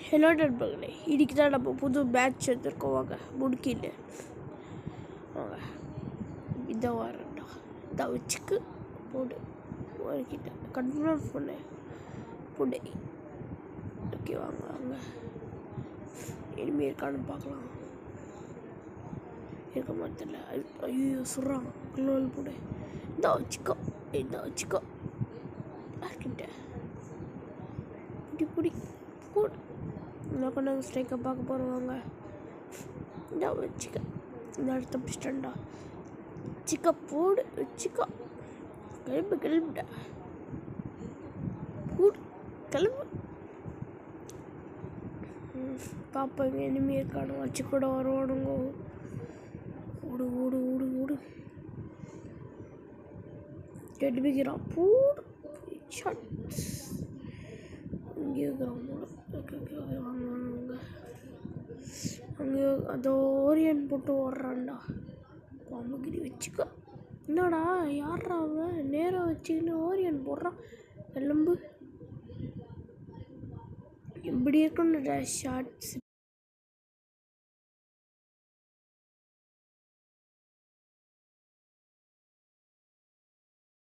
Hello நண்பர்களே, இன்றைக்கி தான் நம்ம புது மேட்ச் எடுத்துருக்கோம். வாங்க முடிக்கிட்டு வாங்க இந்த வாரம்டா இந்த வச்சுக்கு போடு வாங்கிட்ட கன்ஃபார்ம் பண்ணு போடு. ஓகே வாங்க வாங்க இனிமேல் இருக்கான்னு பார்க்கலாம். இருக்க மாட்டல. ஐயோ சொல்கிறான் குளோல் போடு. இந்த வச்சுக்கோ கிட்ட பிடி போடு. இன்னும் கொண்டு ஸ்ட்ரைக்கை பார்க்க போகிறவங்க இந்த வச்சுக்க. இந்த இடத்த பிடிச்சிட்டா வச்சுக்க போடு. வச்சுக்கோ கிளம்புடா போடு கிளம்பு. பாப்பாங்க இனிமே இருக்கானு வச்சு கூட வருவானுங்க. ஓடு ஓடு ஓடு ஓடு கெடுபிக்கிறான் போடு. இங்கே இருக்கிறான் போல. வாங்க அங்கே அதோ ஓரியன் போட்டு ஓடுறான்டா. பாம்புகிரி வச்சுக்க. என்னடா யாரா அவன் நேராக வச்சுக்கின்னு ஓரியன் போடுறான். எலும்பு இப்படி இருக்குன்னு ஷார்ட்ஸ்